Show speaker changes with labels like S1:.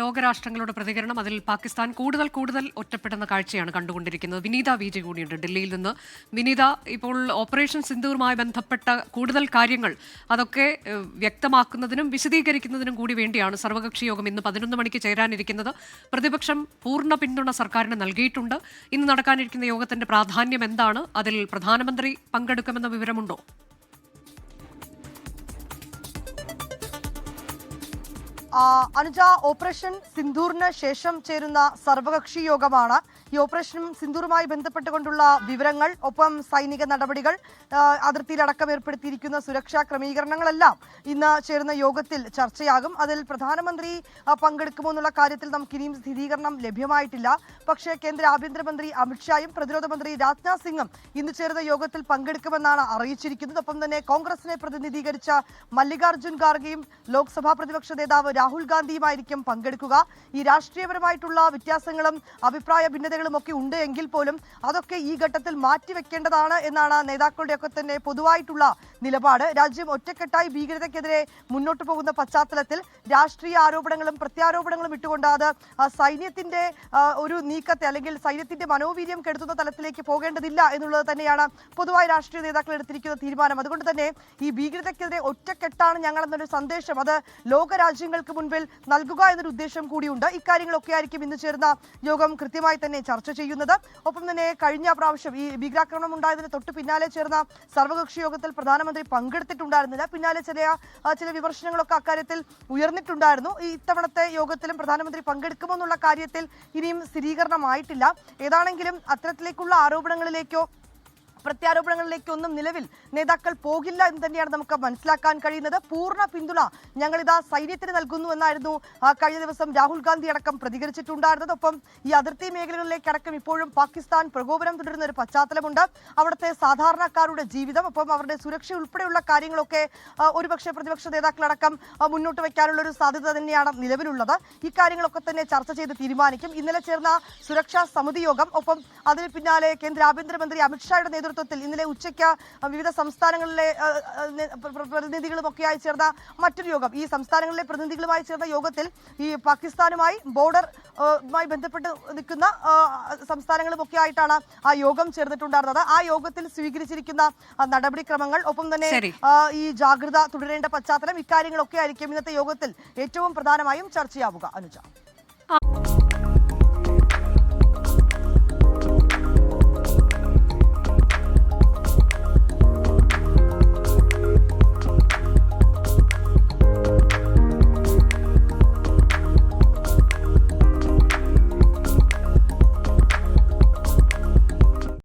S1: ലോകരാഷ്ട്രങ്ങളുടെ പ്രതികരണം, അതിൽ പാകിസ്ഥാൻ കൂടുതൽ ഒറ്റപ്പെടുന്ന കാഴ്ചയാണ് കണ്ടുകൊണ്ടിരിക്കുന്നത്. വിനീത വിജയ് കൂടിയുണ്ട് ഡൽഹിയിൽ നിന്ന്. വിനീത, ഇപ്പോൾ ഓപ്പറേഷൻ സിന്ദൂറുമായി ബന്ധപ്പെട്ട കൂടുതൽ കാര്യങ്ങൾ അതൊക്കെ വ്യക്തമാക്കുന്നതിനും വിശദീകരിക്കുന്നതിനും കൂടി വേണ്ടിയാണ് സർവകക്ഷി യോഗം ഇന്ന് 11 മണിക്ക് ചേരാനിരിക്കുന്നത്. പ്രതിപക്ഷം പൂർണ്ണ പിന്തുണ സർക്കാരിന് നൽകിയിട്ടുണ്ട്. ഇന്ന് നടക്കാനിരിക്കുന്ന യോഗത്തിന്റെ പ്രാധാന്യം എന്താണ്? അതിൽ പ്രധാനമന്ത്രി പങ്കെടുക്കുമെന്ന വിവരമുണ്ടോ?
S2: അനുജ, ഓപ്പറേഷൻ സിന്ദൂറിന് ശേഷം ചേരുന്ന സർവകക്ഷി യോഗമാണ്. ഈ ഓപ്പറേഷൻ സിന്ദൂറുമായി ബന്ധപ്പെട്ടുകൊണ്ടുള്ള വിവരങ്ങൾ, ഒപ്പം സൈനിക നടപടികൾ, അതിർത്തിയിലടക്കം ഏർപ്പെടുത്തിയിരിക്കുന്ന സുരക്ഷാ ക്രമീകരണങ്ങളെല്ലാം ഇന്ന് ചേരുന്ന യോഗത്തിൽ ചർച്ചയാകും. അതിൽ പ്രധാനമന്ത്രി പങ്കെടുക്കുമോ എന്നുള്ള കാര്യത്തിൽ നമുക്ക് ഇനിയും സ്ഥിരീകരണം ലഭ്യമായിട്ടില്ല. പക്ഷേ കേന്ദ്ര ആഭ്യന്തരമന്ത്രി അമിത്ഷായും പ്രതിരോധ മന്ത്രി രാജ്നാഥ് സിംഗും ഇന്ന് ചേരുന്ന യോഗത്തിൽ പങ്കെടുക്കുമെന്നാണ് അറിയിച്ചിരിക്കുന്നത്. ഒപ്പം തന്നെ കോൺഗ്രസിനെ പ്രതിനിധീകരിച്ച മല്ലികാർജ്ജുൻ ഖാർഗെയും ലോക്സഭാ പ്രതിപക്ഷ നേതാവ് രാഹുൽ ഗാന്ധിയുമായിരിക്കും പങ്കെടുക്കുക. ഈ രാഷ്ട്രീയപരമായിട്ടുള്ള വ്യത്യാസങ്ങളും അഭിപ്രായ ഭിന്നതകളും ഒക്കെ ഉണ്ട് എങ്കിൽ പോലും അതൊക്കെ ഈ ഘട്ടത്തിൽ മാറ്റിവെക്കേണ്ടതാണ് എന്നാണ് നേതാക്കളുടെയൊക്കെ തന്നെ പൊതുവായിട്ടുള്ള നിലപാട്. രാജ്യം ഒറ്റക്കെട്ടായി ഭീകരതയ്ക്കെതിരെ മുന്നോട്ട് പോകുന്ന പശ്ചാത്തലത്തിൽ രാഷ്ട്രീയ ആരോപണങ്ങളും പ്രത്യാരോപണങ്ങളും ഇട്ടുകൊണ്ട് അത് സൈന്യത്തിന്റെ ഒരു നീക്കത്തെ അല്ലെങ്കിൽ സൈന്യത്തിന്റെ മനോവീര്യം കെടുത്തുന്ന തലത്തിലേക്ക് പോകേണ്ടതില്ല എന്നുള്ളത് തന്നെയാണ് പൊതുവായി രാഷ്ട്രീയ നേതാക്കൾ എടുത്തിരിക്കുന്ന തീരുമാനം. അതുകൊണ്ട് തന്നെ ഈ ഭീകരതയ്ക്കെതിരെ ഒറ്റക്കെട്ടാണ് ഞങ്ങൾ എന്നൊരു സന്ദേശം അത് ലോകരാജ്യങ്ങൾക്ക് മുൻപിൽ നൽകുക എന്നൊരു ഉദ്ദേശം കൂടിയുണ്ട്. ഇക്കാര്യങ്ങളൊക്കെ ആയിരിക്കും ഇന്ന് ചേർന്ന യോഗം കൃത്യമായി തന്നെ ചർച്ച ചെയ്യുന്നത്. ഒപ്പം തന്നെ കഴിഞ്ഞ പ്രാവശ്യം ഈ ഭീകരാക്രമണം ഉണ്ടായതിന് തൊട്ട് പിന്നാലെ ചേർന്ന സർവകക്ഷി യോഗത്തിൽ പ്രധാനമന്ത്രി പങ്കെടുത്തിട്ടുണ്ടായിരുന്നില്ല. പിന്നാലെ ചില വിമർശനങ്ങളൊക്കെ അക്കാര്യത്തിൽ ഉയർന്നിട്ടുണ്ടായിരുന്നു. ഇത്തവണത്തെ യോഗത്തിലും പ്രധാനമന്ത്രി പങ്കെടുക്കുമോ എന്നുള്ള കാര്യത്തിൽ ഇനിയും സ്ഥിരീകരണമായിട്ടില്ല. ഏതാണെങ്കിലും അത്തരത്തിലേക്കുള്ള ആരോപണങ്ങളിലേക്കോ പ്രത്യാരോപണങ്ങളിലേക്കൊന്നും നിലവിൽ നേതാക്കൾ പോകില്ല എന്ന് തന്നെയാണ് നമുക്ക് മനസ്സിലാക്കാൻ കഴിയുന്നത്. പൂർണ്ണ പിന്തുണ ഞങ്ങളിതാ സൈന്യത്തിന് നൽകുന്നു എന്നായിരുന്നു കഴിഞ്ഞ ദിവസം രാഹുൽ ഗാന്ധി അടക്കം പ്രതികരിച്ചിട്ടുണ്ടായിരുന്നത്. ഒപ്പം ഈ അതിർത്തി മേഖലകളിലേക്കടക്കം ഇപ്പോഴും പാകിസ്ഥാൻ പ്രകോപനം തുടരുന്ന ഒരു പശ്ചാത്തലമുണ്ട്. അവിടുത്തെ സാധാരണക്കാരുടെ ജീവിതം, ഒപ്പം അവരുടെ സുരക്ഷ ഉൾപ്പെടെയുള്ള കാര്യങ്ങളൊക്കെ ഒരുപക്ഷെ പ്രതിപക്ഷ നേതാക്കളടക്കം മുന്നോട്ട് വയ്ക്കാനുള്ള ഒരു സാധ്യത തന്നെയാണ് നിലവിലുള്ളത്. ഇക്കാര്യങ്ങളൊക്കെ തന്നെ ചർച്ച ചെയ്ത് തീരുമാനിക്കും. ഇന്നലെ ചേർന്ന സുരക്ഷാ സമിതി യോഗം, ഒപ്പം അതിന് പിന്നാലെ കേന്ദ്ര ആഭ്യന്തരമന്ത്രി അമിത്ഷായുടെ നേതൃത്വത്തിൽ ഇന്നലെ ഉച്ചയ്ക്ക് വിവിധ സംസ്ഥാനങ്ങളിലെ പ്രതിനിധികളുമൊക്കെയായി ചേർന്ന മറ്റൊരു യോഗം. ഈ സംസ്ഥാനങ്ങളിലെ പ്രതിനിധികളുമായി ചേർന്ന യോഗത്തിൽ ഈ പാകിസ്ഥാനുമായി ബോർഡറുമായി ബന്ധപ്പെട്ട് നിൽക്കുന്ന സംസ്ഥാനങ്ങളുമൊക്കെ ആയിട്ടാണ് ആ യോഗം ചേർന്നിട്ടുണ്ടായിരുന്നത്. ആ യോഗത്തിൽ സ്വീകരിച്ചിരിക്കുന്ന നടപടിക്രമങ്ങൾ, ഒപ്പം തന്നെ ഈ ജാഗ്രത തുടരേണ്ട പശ്ചാത്തലം, ഇക്കാര്യങ്ങളൊക്കെ ആയിരിക്കും ഇന്നത്തെ യോഗത്തിൽ ഏറ്റവും പ്രധാനമായും ചർച്ചയാവുക. അനുജ.